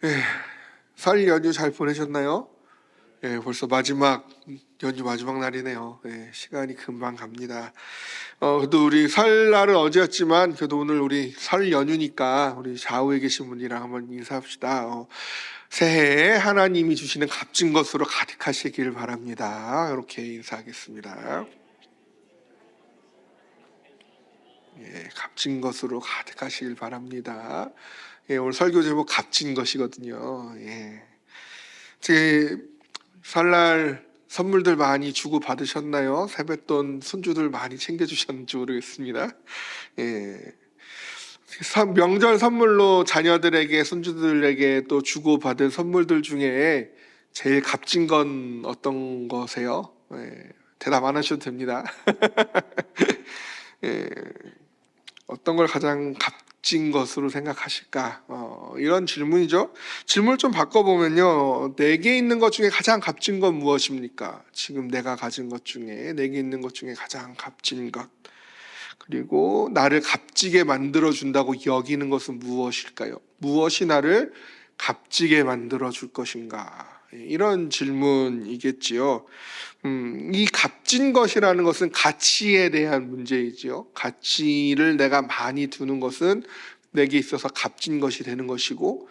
예, 설 연휴 잘 보내셨나요? 예, 벌써 연휴 마지막 날이네요. 예, 시간이 금방 갑니다. 그래도 우리 설날은 어제였지만, 그래도 오늘 우리 설 연휴니까 우리 좌우에 계신 분이랑 한번 인사합시다. 새해에 하나님이 주시는 값진 것으로 가득하시길 바랍니다. 이렇게 인사하겠습니다. 예, 값진 것으로 가득하시길 바랍니다. 예, 오늘 설교 제목 값진 것이거든요. 예. 제 설날 선물들 많이 주고 받으셨나요? 세뱃돈 손주들 많이 챙겨주셨는지 모르겠습니다. 예. 명절 선물로 자녀들에게 손주들에게 또 주고 받은 선물들 중에 제일 값진 건 어떤 거세요? 예. 대답 안 하셔도 됩니다. 예. 어떤 걸 가장 값진 것으로 생각하실까? 이런 질문이죠. 질문을 좀 바꿔보면요. 내게 있는 것 중에 가장 값진 건 무엇입니까? 지금 내가 가진 것 중에, 내게 있는 것 중에 가장 값진 것. 그리고 나를 값지게 만들어준다고 여기는 것은 무엇일까요? 무엇이 나를 값지게 만들어줄 것인가? 이런 질문이겠지요. 이 값진 것이라는 것은 가치에 대한 문제이지요. 가치를 내가 많이 두는 것은 내게 있어서 값진 것이 되는 것이고,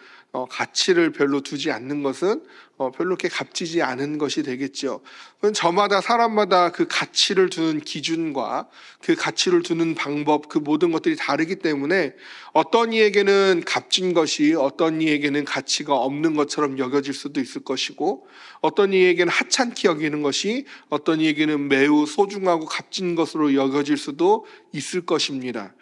가치를 별로 두지 않는 것은 별로 그렇게 값지지 않은 것이 되겠죠. 저마다 사람마다 그 가치를 두는 기준과 그 가치를 두는 방법, 그 모든 것들이 다르기 때문에 어떤 이에게는 값진 것이 어떤 이에게는 가치가 없는 것처럼 여겨질 수도 있을 것이고, 어떤 이에게는 하찮게 여기는 것이 어떤 이에게는 매우 소중하고 값진 것으로 여겨질 수도 있을 것입니다.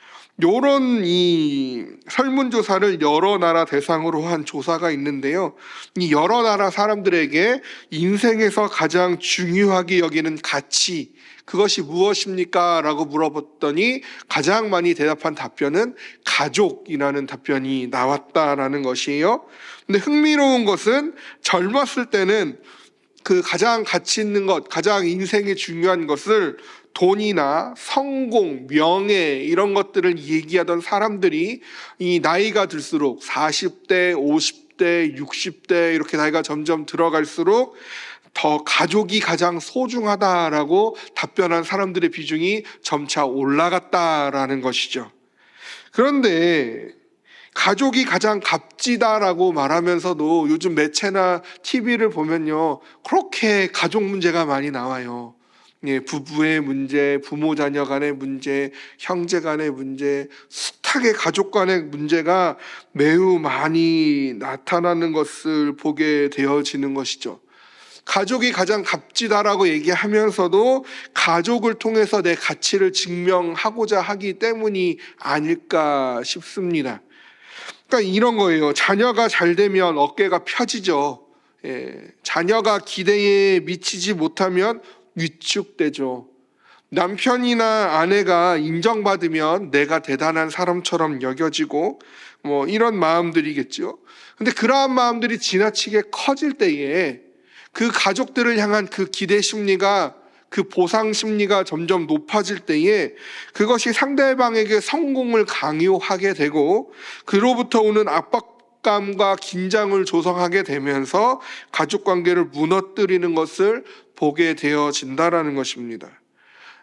요런 이 설문조사를 여러 나라 대상으로 한 조사가 있는데요. 이 여러 나라 사람들에게 인생에서 가장 중요하게 여기는 가치, 그것이 무엇입니까? 라고 물어봤더니 가장 많이 대답한 답변은 가족이라는 답변이 나왔다라는 것이에요. 근데 흥미로운 것은 젊었을 때는 그 가장 가치 있는 것, 가장 인생에 중요한 것을 돈이나 성공, 명예 이런 것들을 얘기하던 사람들이 이 나이가 들수록 40대, 50대, 60대 이렇게 나이가 점점 들어갈수록 더 가족이 가장 소중하다라고 답변한 사람들의 비중이 점차 올라갔다라는 것이죠. 그런데 가족이 가장 값지다라고 말하면서도 요즘 매체나 TV를 보면요, 그렇게 가족 문제가 많이 나와요. 예, 부부의 문제, 부모 자녀 간의 문제, 형제 간의 문제, 숱하게 가족 간의 문제가 매우 많이 나타나는 것을 보게 되어지는 것이죠. 가족이 가장 값지다라고 얘기하면서도 가족을 통해서 내 가치를 증명하고자 하기 때문이 아닐까 싶습니다. 그러니까 이런 거예요. 자녀가 잘 되면 어깨가 펴지죠. 예, 자녀가 기대에 미치지 못하면 위축되죠. 남편이나 아내가 인정받으면 내가 대단한 사람처럼 여겨지고 이런 마음들이겠죠. 근데 그러한 마음들이 지나치게 커질 때에 그 가족들을 향한 그 기대 심리가, 그 보상 심리가 점점 높아질 때에 그것이 상대방에게 성공을 강요하게 되고 그로부터 오는 압박감과 긴장을 조성하게 되면서 가족관계를 무너뜨리는 것을 보게 되어진다라는 것입니다.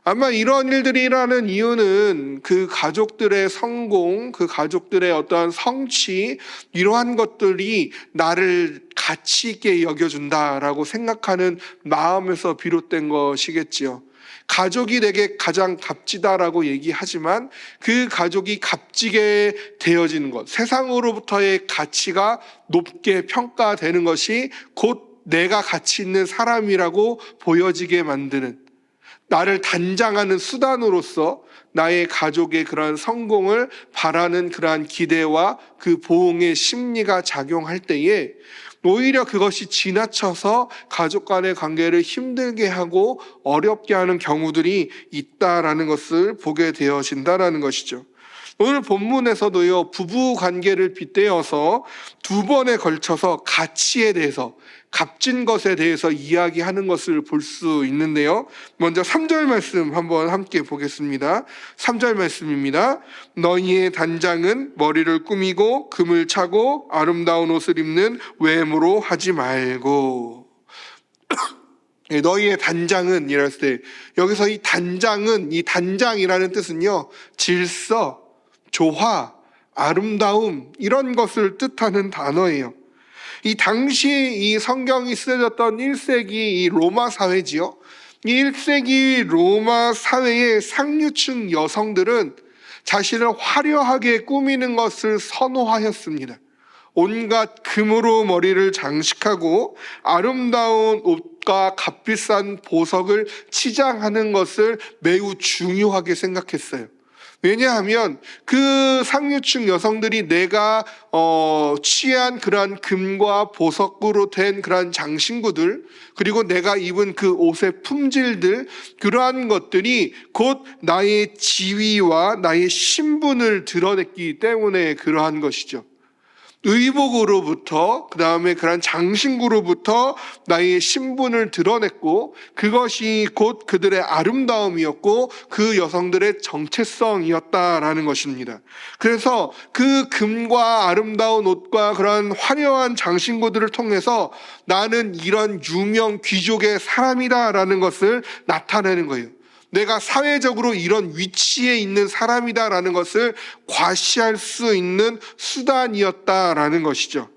아마 이런 일들이 일어나는 이유는 그 가족들의 성공, 그 가족들의 어떠한 성취, 이러한 것들이 나를 가치 있게 여겨준다라고 생각하는 마음에서 비롯된 것이겠지요. 가족이 내게 가장 값지다라고 얘기하지만 그 가족이 값지게 되어지는 것, 세상으로부터의 가치가 높게 평가되는 것이 곧 내가 가치 있는 사람이라고 보여지게 만드는, 나를 단장하는 수단으로서 나의 가족의 그러한 성공을 바라는 그러한 기대와 그 보응의 심리가 작용할 때에 오히려 그것이 지나쳐서 가족 간의 관계를 힘들게 하고 어렵게 하는 경우들이 있다라는 것을 보게 되어진다라는 것이죠. 오늘 본문에서도요, 부부 관계를 빗대어서 두 번에 걸쳐서 가치에 대해서, 값진 것에 대해서 이야기하는 것을 볼 수 있는데요. 먼저 3절 말씀 한번 함께 보겠습니다. 3절 말씀입니다. 너희의 단장은 머리를 꾸미고 금을 차고 아름다운 옷을 입는 외모로 하지 말고. 너희의 단장은 이랬을 때, 여기서 이 단장은, 이 단장이라는 뜻은요, 질서, 조화, 아름다움, 이런 것을 뜻하는 단어예요. 이 당시에 이 성경이 쓰여졌던 1세기 이 로마 사회지요. 이 1세기 로마 사회의 상류층 여성들은 자신을 화려하게 꾸미는 것을 선호하였습니다. 온갖 금으로 머리를 장식하고 아름다운 옷과 값비싼 보석을 치장하는 것을 매우 중요하게 생각했어요. 왜냐하면 그 상류층 여성들이 내가 취한 그러한 금과 보석으로 된 그러한 장신구들, 그리고 내가 입은 그 옷의 품질들, 그러한 것들이 곧 나의 지위와 나의 신분을 드러냈기 때문에 그러한 것이죠. 의복으로부터, 그 다음에 그런 장신구로부터 나의 신분을 드러냈고, 그것이 곧 그들의 아름다움이었고 그 여성들의 정체성이었다라는 것입니다. 그래서 그 금과 아름다운 옷과 그런 화려한 장신구들을 통해서 나는 이런 유명 귀족의 사람이다라는 것을 나타내는 거예요. 내가 사회적으로 이런 위치에 있는 사람이다라는 것을 과시할 수 있는 수단이었다라는 것이죠.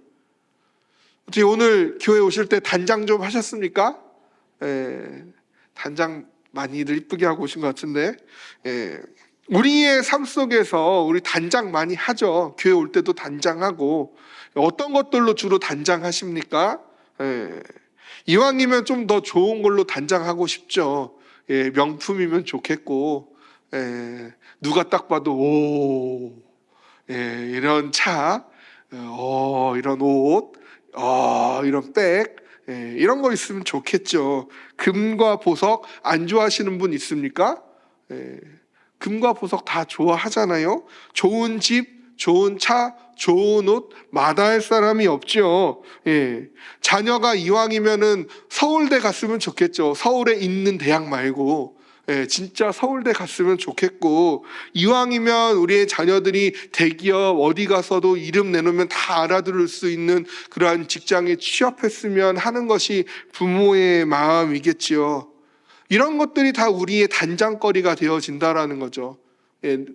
어떻게 오늘 교회 오실 때 단장 좀 하셨습니까? 단장 많이들 이쁘게 하고 오신 것 같은데, 우리의 삶 속에서 우리 단장 많이 하죠. 교회 올 때도 단장하고. 어떤 것들로 주로 단장하십니까? 이왕이면 좀 더 좋은 걸로 단장하고 싶죠. 명품이면 좋겠고, 누가 딱 봐도 오, 이런 차, 이런 옷, 이런 백, 이런 거 있으면 좋겠죠. 금과 보석 안 좋아하시는 분 있습니까? 금과 보석 다 좋아하잖아요. 좋은 집, 좋은 차, 좋은 옷 마다할 사람이 없죠. 자녀가 이왕이면은 서울대 갔으면 좋겠죠. 서울에 있는 대학 말고 진짜 서울대 갔으면 좋겠고, 이왕이면 우리의 자녀들이 대기업 어디 가서도 이름 내놓으면 다 알아들을 수 있는 그러한 직장에 취업했으면 하는 것이 부모의 마음이겠지요. 이런 것들이 다 우리의 단장거리가 되어진다라는 거죠.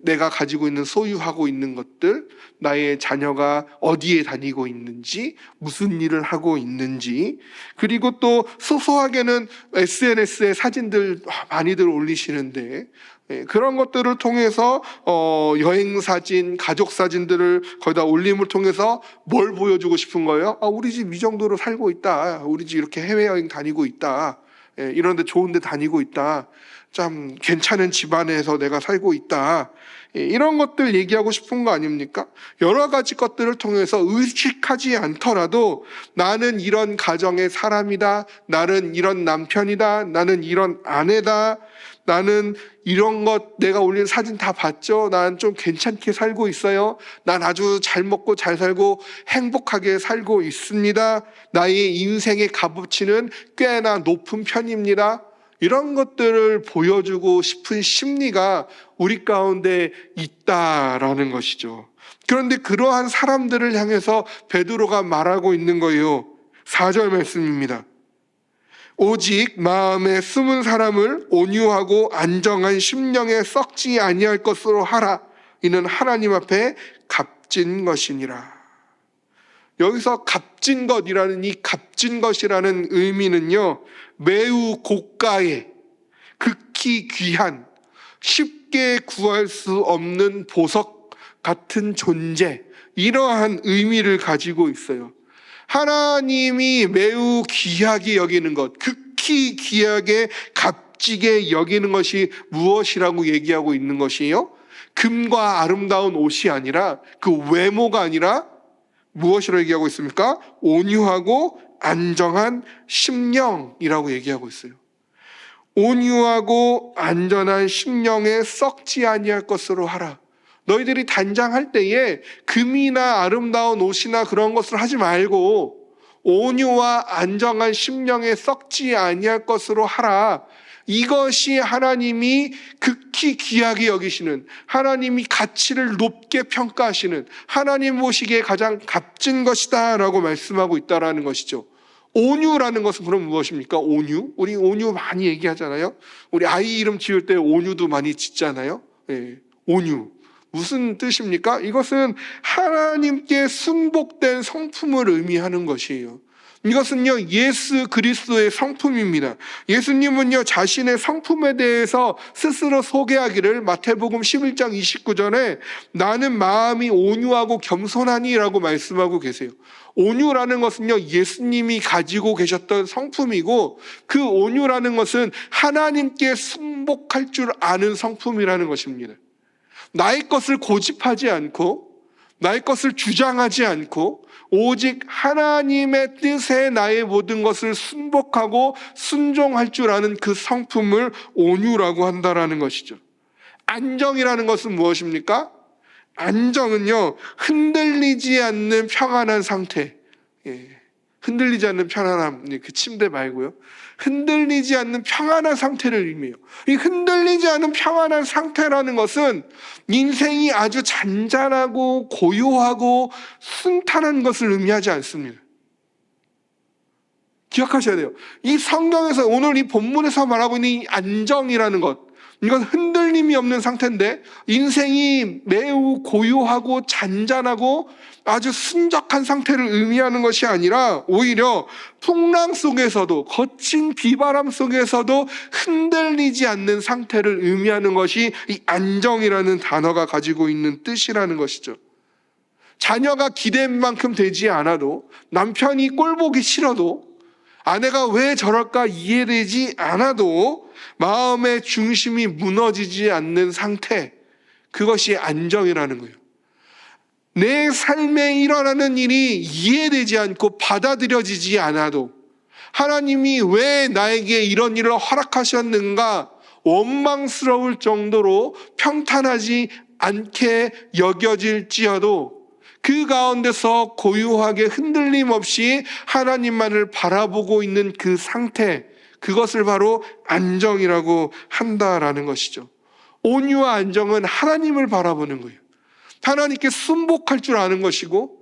내가 가지고 있는, 소유하고 있는 것들, 나의 자녀가 어디에 다니고 있는지, 무슨 일을 하고 있는지, 그리고 또 소소하게는 SNS에 사진들 많이들 올리시는데, 그런 것들을 통해서 여행 사진, 가족 사진들을 거기다 올림을 통해서 뭘 보여주고 싶은 거예요? 우리 집 이 정도로 살고 있다, 우리 집 이렇게 해외여행 다니고 있다, 이런 데 좋은 데 다니고 있다, 참 괜찮은 집안에서 내가 살고 있다, 이런 것들 얘기하고 싶은 거 아닙니까? 여러 가지 것들을 통해서 의식하지 않더라도 나는 이런 가정의 사람이다, 나는 이런 남편이다, 나는 이런 아내다, 나는 이런 것, 내가 올린 사진 다 봤죠? 난 좀 괜찮게 살고 있어요. 난 아주 잘 먹고 잘 살고 행복하게 살고 있습니다. 나의 인생의 값어치는 꽤나 높은 편입니다. 이런 것들을 보여주고 싶은 심리가 우리 가운데 있다라는 것이죠. 그런데 그러한 사람들을 향해서 베드로가 말하고 있는 거예요. 4절 말씀입니다. 오직 마음에 숨은 사람을 온유하고 안정한 심령에 썩지 아니할 것으로 하라. 이는 하나님 앞에 값진 것이니라. 여기서 값진 것이라는, 이 값진 것이라는 의미는요, 매우 고가의, 극히 귀한, 쉽게 구할 수 없는 보석 같은 존재, 이러한 의미를 가지고 있어요. 하나님이 매우 귀하게 여기는 것, 극히 귀하게 값지게 여기는 것이 무엇이라고 얘기하고 있는 것이에요? 금과 아름다운 옷이 아니라, 그 외모가 아니라 무엇이라고 얘기하고 있습니까? 온유하고 안정한 심령이라고 얘기하고 있어요. 온유하고 안전한 심령에 썩지 아니할 것으로 하라. 너희들이 단장할 때에 금이나 아름다운 옷이나 그런 것을 하지 말고 온유와 안정한 심령에 썩지 아니할 것으로 하라. 이것이 하나님이 극히 귀하게 여기시는, 하나님이 가치를 높게 평가하시는, 하나님 보시기에 가장 값진 것이다 라고 말씀하고 있다라는 것이죠. 온유라는 것은 그럼 무엇입니까? 온유? 우리 온유 많이 얘기하잖아요. 우리 아이 이름 지을 때 온유도 많이 짓잖아요. 네, 온유. 무슨 뜻입니까? 이것은 하나님께 순복된 성품을 의미하는 것이에요. 이것은요, 예수 그리스도의 성품입니다. 예수님은요, 자신의 성품에 대해서 스스로 소개하기를 마태복음 11장 29절에 나는 마음이 온유하고 겸손하니라고 말씀하고 계세요. 온유라는 것은요, 예수님이 가지고 계셨던 성품이고, 그 온유라는 것은 하나님께 순복할 줄 아는 성품이라는 것입니다. 나의 것을 고집하지 않고, 나의 것을 주장하지 않고, 오직 하나님의 뜻에 나의 모든 것을 순복하고 순종할 줄 아는 그 성품을 온유라고 한다라는 것이죠. 안정이라는 것은 무엇입니까? 안정은요, 흔들리지 않는 평안한 상태. 흔들리지 않는 편안함, 그 침대 말고요. 흔들리지 않는 평안한 상태를 의미해요. 이 흔들리지 않는 평안한 상태라는 것은 인생이 아주 잔잔하고 고요하고 순탄한 것을 의미하지 않습니다. 기억하셔야 돼요. 이 성경에서 오늘 이 본문에서 말하고 있는 이 안정이라는 것, 이건 흔들림이 없는 상태인데 인생이 매우 고요하고 잔잔하고 아주 순적한 상태를 의미하는 것이 아니라 오히려 풍랑 속에서도 거친 비바람 속에서도 흔들리지 않는 상태를 의미하는 것이 이 안정이라는 단어가 가지고 있는 뜻이라는 것이죠. 자녀가 기대한 만큼 되지 않아도, 남편이 꼴보기 싫어도, 아내가 왜 저럴까 이해되지 않아도 마음의 중심이 무너지지 않는 상태, 그것이 안정이라는 거예요. 내 삶에 일어나는 일이 이해되지 않고 받아들여지지 않아도 하나님이 왜 나에게 이런 일을 허락하셨는가 원망스러울 정도로 평탄하지 않게 여겨질지어도 그 가운데서 고요하게 흔들림 없이 하나님만을 바라보고 있는 그 상태, 그것을 바로 안정이라고 한다라는 것이죠. 온유와 안정은 하나님을 바라보는 거예요. 하나님께 순복할 줄 아는 것이고,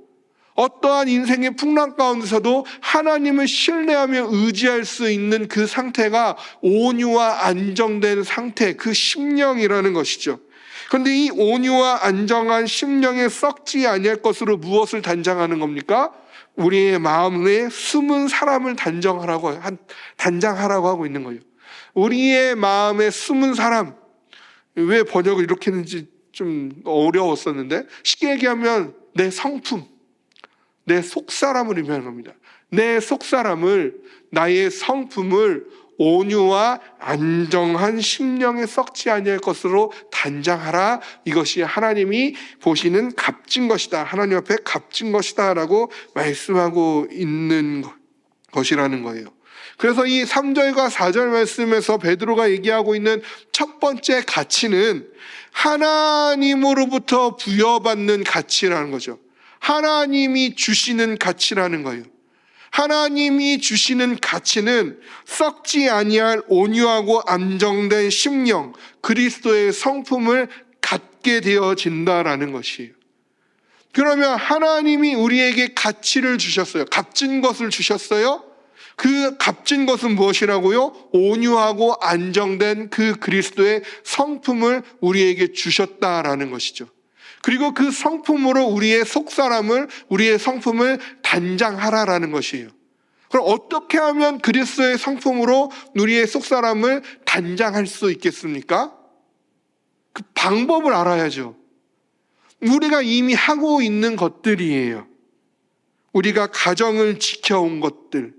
어떠한 인생의 풍랑 가운데서도 하나님을 신뢰하며 의지할 수 있는 그 상태가 온유와 안정된 상태, 그 심령이라는 것이죠. 그런데 이 온유와 안정한 심령에 썩지 아니할 것으로 무엇을 단장하는 겁니까? 우리의 마음에 숨은 사람을 단장하라고 하고 있는 거예요. 우리의 마음에 숨은 사람, 왜 번역을 이렇게 했는지 좀 어려웠었는데, 쉽게 얘기하면 내 성품, 내 속사람을 의미하는 겁니다. 내 속사람을, 나의 성품을 온유와 안정한 심령에 썩지 아니할 것으로 단장하라. 이것이 하나님이 보시는 값진 것이다. 하나님 앞에 값진 것이다 라고 말씀하고 있는 것이라는 거예요. 그래서 이 3절과 4절 말씀에서 베드로가 얘기하고 있는 첫 번째 가치는 하나님으로부터 부여받는 가치라는 거죠. 하나님이 주시는 가치라는 거예요. 하나님이 주시는 가치는 썩지 아니할 온유하고 안정된 심령, 그리스도의 성품을 갖게 되어진다라는 것이에요. 그러면 하나님이 우리에게 가치를 주셨어요. 값진 것을 주셨어요. 그 값진 것은 무엇이라고요? 온유하고 안정된 그 그리스도의 성품을 우리에게 주셨다라는 것이죠. 그리고 그 성품으로 우리의 속사람을, 우리의 성품을 단장하라라는 것이에요. 그럼 어떻게 하면 그리스도의 성품으로 우리의 속사람을 단장할 수 있겠습니까? 그 방법을 알아야죠. 우리가 이미 하고 있는 것들이에요. 우리가 가정을 지켜온 것들,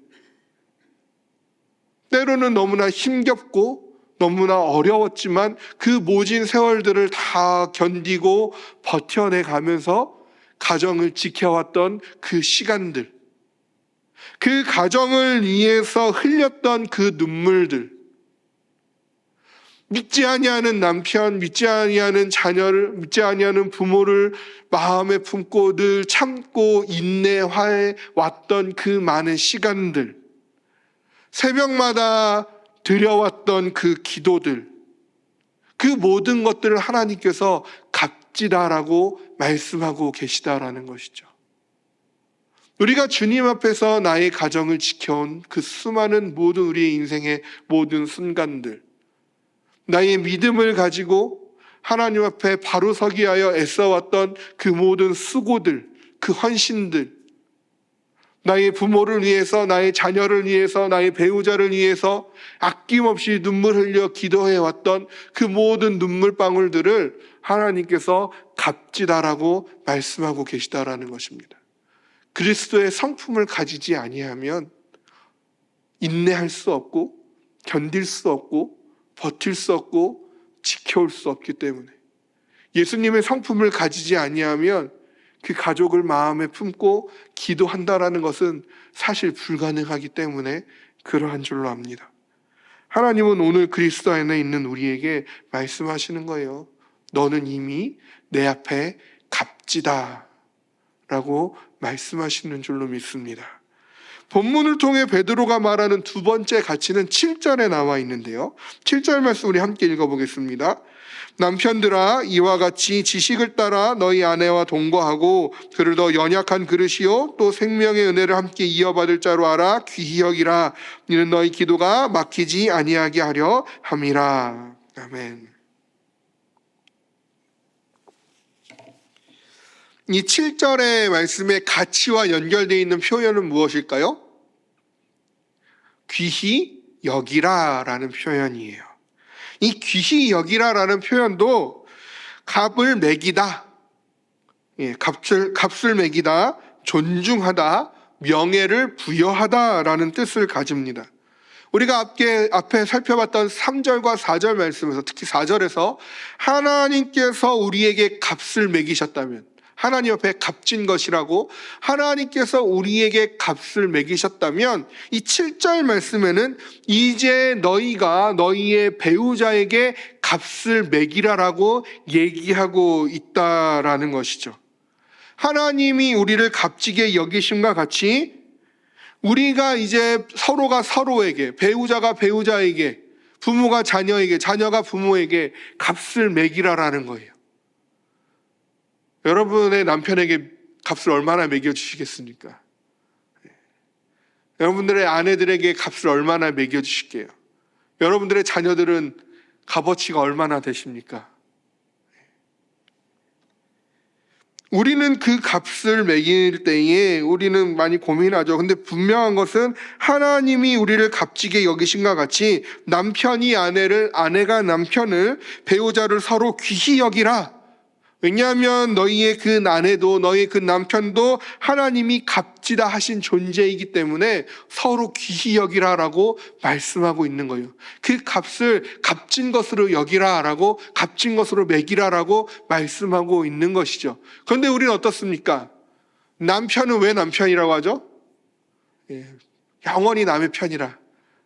때로는 너무나 힘겹고 너무나 어려웠지만 그 모진 세월들을 다 견디고 버텨내 가면서 가정을 지켜왔던 그 시간들, 그 가정을 위해서 흘렸던 그 눈물들, 믿지 아니하는 남편, 믿지 아니하는 자녀를, 믿지 아니하는 부모를 마음에 품고 늘 참고 인내해 왔던 그 많은 시간들, 새벽마다 드려왔던 그 기도들, 그 모든 것들을 하나님께서 값지다라고 말씀하고 계시다라는 것이죠. 우리가 주님 앞에서 나의 가정을 지켜온 그 수많은 모든 우리의 인생의 모든 순간들, 나의 믿음을 가지고 하나님 앞에 바로 서기 위하여 애써왔던 그 모든 수고들, 그 헌신들, 나의 부모를 위해서, 나의 자녀를 위해서, 나의 배우자를 위해서 아낌없이 눈물 흘려 기도해왔던 그 모든 눈물방울들을 하나님께서 값지다라고 말씀하고 계시다라는 것입니다. 그리스도의 성품을 가지지 아니하면 인내할 수 없고 견딜 수 없고 버틸 수 없고 지켜올 수 없기 때문에, 예수님의 성품을 가지지 아니하면 그 가족을 마음에 품고 기도한다라는 것은 사실 불가능하기 때문에 그러한 줄로 압니다. 하나님은 오늘 그리스도 안에 있는 우리에게 말씀하시는 거예요. 너는 이미 내 앞에 값지다 라고 말씀하시는 줄로 믿습니다. 본문을 통해 베드로가 말하는 두 번째 가치는 7절에 나와 있는데요, 7절 말씀 우리 함께 읽어보겠습니다. 남편들아, 이와 같이 지식을 따라 너희 아내와 동거하고 그를 더 연약한 그릇이요 또 생명의 은혜를 함께 이어받을 자로 알아 귀히 여기라. 이는 너희 기도가 막히지 아니하게 하려 함이라. 아멘. 이 7절의 말씀의 가치와 연결되어 있는 표현은 무엇일까요? 귀히 여기라 라는 표현이에요. 이 귀히 여기라 라는 표현도 값을 매기다, 값을 매기다, 존중하다, 명예를 부여하다 라는 뜻을 가집니다. 우리가 앞에 살펴봤던 3절과 4절 말씀에서, 특히 4절에서 하나님께서 우리에게 값을 매기셨다면, 하나님 앞에 값진 것이라고 하나님께서 우리에게 값을 매기셨다면, 이 7절 말씀에는 이제 너희가 너희의 배우자에게 값을 매기라라고 얘기하고 있다라는 것이죠. 하나님이 우리를 값지게 여기심과 같이 우리가 이제 서로가 서로에게, 배우자가 배우자에게, 부모가 자녀에게, 자녀가 부모에게 값을 매기라라는 거예요. 여러분의 남편에게 값을 얼마나 매겨주시겠습니까? 여러분들의 아내들에게 값을 얼마나 매겨주실게요? 여러분들의 자녀들은 값어치가 얼마나 되십니까? 우리는 그 값을 매길 때에 우리는 많이 고민하죠. 근데 분명한 것은 하나님이 우리를 값지게 여기신과 같이 남편이 아내를, 아내가 남편을, 배우자를 서로 귀히 여기라. 왜냐하면 너희의 그 아내도 너희의 그 남편도 하나님이 값지다 하신 존재이기 때문에 서로 귀히 여기라라고 말씀하고 있는 거예요. 그 값을 값진 것으로 여기라라고, 값진 것으로 매기라라고 말씀하고 있는 것이죠. 그런데 우리는 어떻습니까? 남편은 왜 남편이라고 하죠? 영원히 남의 편이라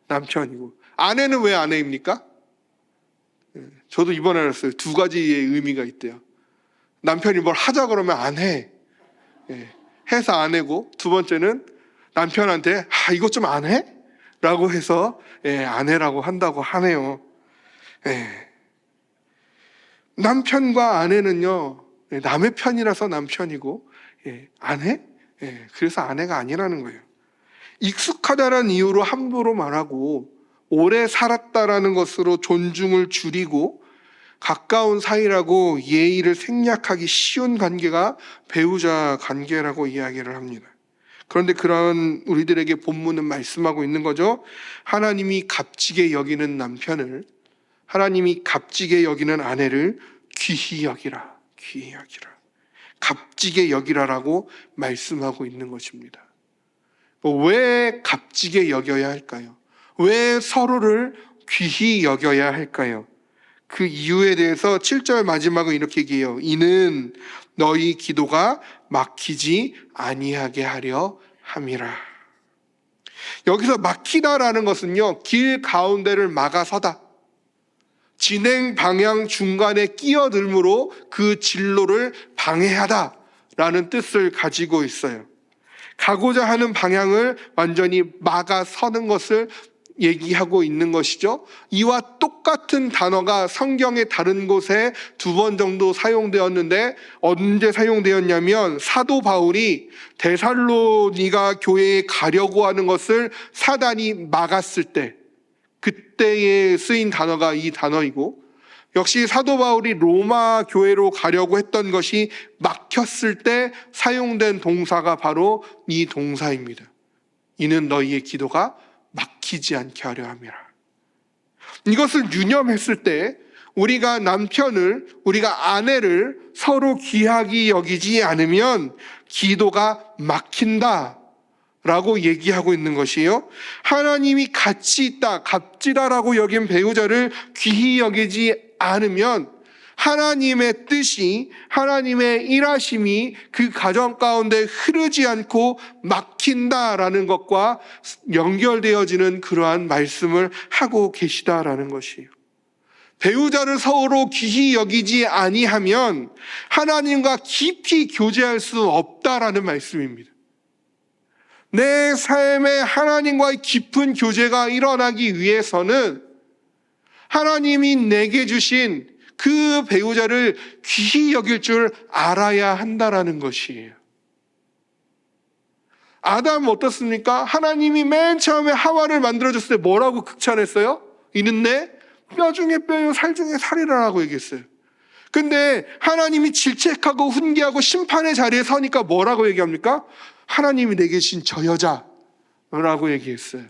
남편이고, 아내는 왜 아내입니까? 저도 이번에 알았어요. 두 가지의 의미가 있대요. 남편이 뭘 하자 그러면 안 해. 해서 안 해고, 두 번째는 남편한테 이것 좀 안 해? 라고 해서 안 해라고 한다고 하네요. 남편과 아내는요, 남의 편이라서 남편이고, 안 해? 그래서 아내가 아니라는 거예요. 익숙하다는 이유로 함부로 말하고, 오래 살았다라는 것으로 존중을 줄이고, 가까운 사이라고 예의를 생략하기 쉬운 관계가 배우자 관계라고 이야기를 합니다. 그런데 그런 우리들에게 본문은 말씀하고 있는 거죠. 하나님이 값지게 여기는 남편을, 하나님이 값지게 여기는 아내를 귀히 여기라, 귀히 여기라, 값지게 여기라라고 말씀하고 있는 것입니다. 왜 값지게 여겨야 할까요? 왜 서로를 귀히 여겨야 할까요? 그 이유에 대해서 7절 마지막은 이렇게 얘기해요. 이는 너희 기도가 막히지 아니하게 하려 함이라. 여기서 막히다라는 것은요, 길 가운데를 막아서다, 진행 방향 중간에 끼어들므로 그 진로를 방해하다라는 뜻을 가지고 있어요. 가고자 하는 방향을 완전히 막아서는 것을 얘기하고 있는 것이죠. 이와 똑같은 단어가 성경의 다른 곳에 2번 정도 사용되었는데, 언제 사용되었냐면 사도 바울이 데살로니가 교회에 가려고 하는 것을 사단이 막았을 때, 그때에 쓰인 단어가 이 단어이고, 역시 사도 바울이 로마 교회로 가려고 했던 것이 막혔을 때 사용된 동사가 바로 이 동사입니다. 이는 너희의 기도가 막히지 않게 하려 함이라. 이것을 유념했을 때 우리가 남편을, 우리가 아내를 서로 귀하게 여기지 않으면 기도가 막힌다 라고 얘기하고 있는 것이에요. 하나님이 가치 있다, 값지다라고 여긴 배우자를 귀히 여기지 않으면 하나님의 뜻이, 하나님의 일하심이 그 가정 가운데 흐르지 않고 막힌다라는 것과 연결되어지는 그러한 말씀을 하고 계시다라는 것이에요. 배우자를 서로 귀히 여기지 아니하면 하나님과 깊이 교제할 수 없다라는 말씀입니다. 내 삶에 하나님과의 깊은 교제가 일어나기 위해서는 하나님이 내게 주신 그 배우자를 귀히 여길 줄 알아야 한다라는 것이에요. 아담 어떻습니까? 하나님이 맨 처음에 하와를 만들어줬을 때 뭐라고 극찬했어요? 이는 내 뼈 중에 뼈요 살 중에 살이라고 얘기했어요. 근데 하나님이 질책하고 훈계하고 심판의 자리에 서니까 뭐라고 얘기합니까? 하나님이 내게 주신 저 여자라고 얘기했어요.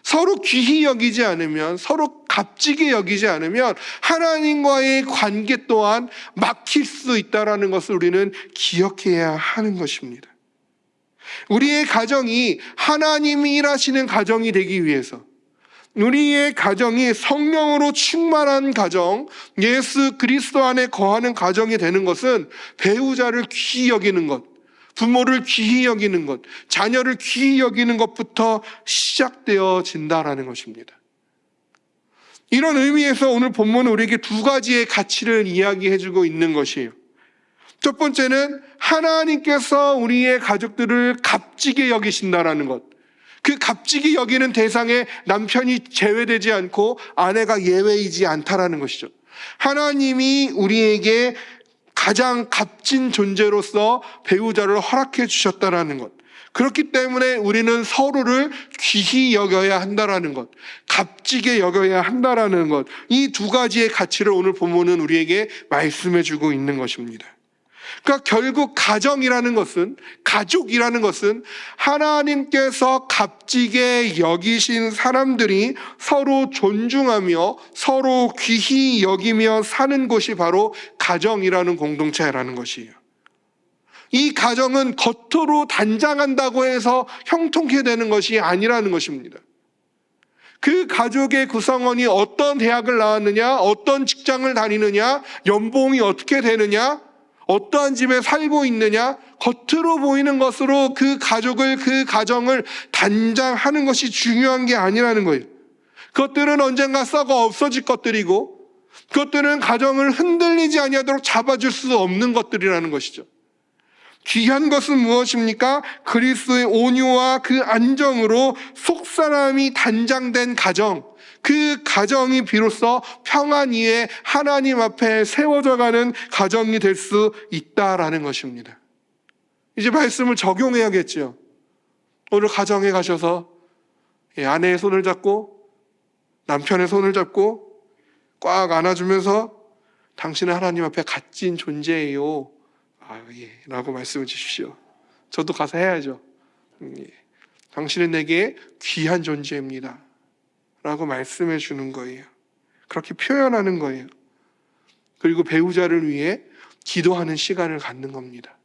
서로 귀히 여기지 않으면, 서로 값지게 여기지 않으면 하나님과의 관계 또한 막힐 수 있다는 것을 우리는 기억해야 하는 것입니다. 우리의 가정이 하나님이 일하시는 가정이 되기 위해서, 우리의 가정이 성령으로 충만한 가정, 예수 그리스도 안에 거하는 가정이 되는 것은 배우자를 귀히 여기는 것, 부모를 귀히 여기는 것, 자녀를 귀히 여기는 것부터 시작되어진다라는 것입니다. 이런 의미에서 오늘 본문은 우리에게 2가지의 가치를 이야기해주고 있는 것이에요. 첫 번째는 하나님께서 우리의 가족들을 값지게 여기신다라는 것. 그 값지게 여기는 대상에 남편이 제외되지 않고 아내가 예외이지 않다라는 것이죠. 하나님이 우리에게 가장 값진 존재로서 배우자를 허락해 주셨다라는 것. 그렇기 때문에 우리는 서로를 귀히 여겨야 한다라는 것, 값지게 여겨야 한다라는 것, 이 2가지의 가치를 오늘 본문은 우리에게 말씀해 주고 있는 것입니다. 그러니까 결국 가정이라는 것은, 가족이라는 것은 하나님께서 값지게 여기신 사람들이 서로 존중하며 서로 귀히 여기며 사는 곳이 바로 가정이라는 공동체라는 것이에요. 이 가정은 겉으로 단장한다고 해서 형통케 되는 것이 아니라는 것입니다. 그 가족의 구성원이 어떤 대학을 나왔느냐, 어떤 직장을 다니느냐, 연봉이 어떻게 되느냐, 어떠한 집에 살고 있느냐, 겉으로 보이는 것으로 그 가족을, 그 가정을 단장하는 것이 중요한 게 아니라는 거예요. 그것들은 언젠가 썩어 없어질 것들이고, 그것들은 가정을 흔들리지 아니하도록 잡아줄 수 없는 것들이라는 것이죠. 귀한 것은 무엇입니까? 그리스도의 온유와 그 안정으로 속사람이 단장된 가정, 그 가정이 비로소 평안 위에 하나님 앞에 세워져가는 가정이 될 수 있다라는 것입니다. 이제 말씀을 적용해야겠죠. 오늘 가정에 가셔서 아내의 손을 잡고 남편의 손을 잡고 꽉 안아주면서 당신은 하나님 앞에 값진 존재예요, 라고 말씀해 주십시오. 저도 가서 해야죠. 당신은 내게 귀한 존재입니다, 라고 말씀해 주는 거예요. 그렇게 표현하는 거예요. 그리고 배우자를 위해 기도하는 시간을 갖는 겁니다.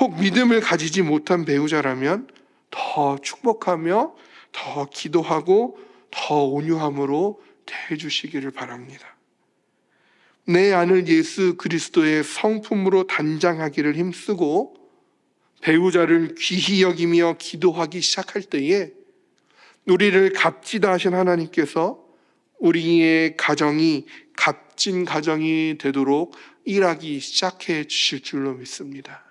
혹 믿음을 가지지 못한 배우자라면 더 축복하며 더 기도하고 더 온유함으로 대해주시기를 바랍니다. 내 안을 예수 그리스도의 성품으로 단장하기를 힘쓰고 배우자를 귀히 여기며 기도하기 시작할 때에 우리를 값지다 하신 하나님께서 우리의 가정이 값진 가정이 되도록 일하기 시작해 주실 줄로 믿습니다.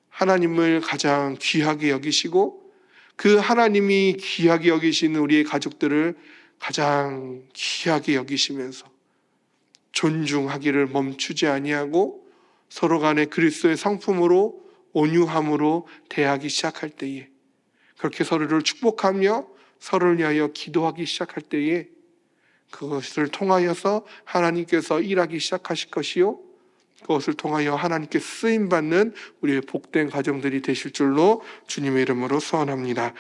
하나님을 가장 귀하게 여기시고 그 하나님이 귀하게 여기시는 우리의 가족들을 가장 귀하게 여기시면서 존중하기를 멈추지 아니하고 서로 간에 그리스도의 성품으로 온유함으로 대하기 시작할 때에, 그렇게 서로를 축복하며 서로를 위하여 기도하기 시작할 때에 그것을 통하여서 하나님께서 일하기 시작하실 것이요, 그것을 통하여 하나님께 쓰임받는 우리의 복된 가정들이 되실 줄로 주님의 이름으로 소원합니다.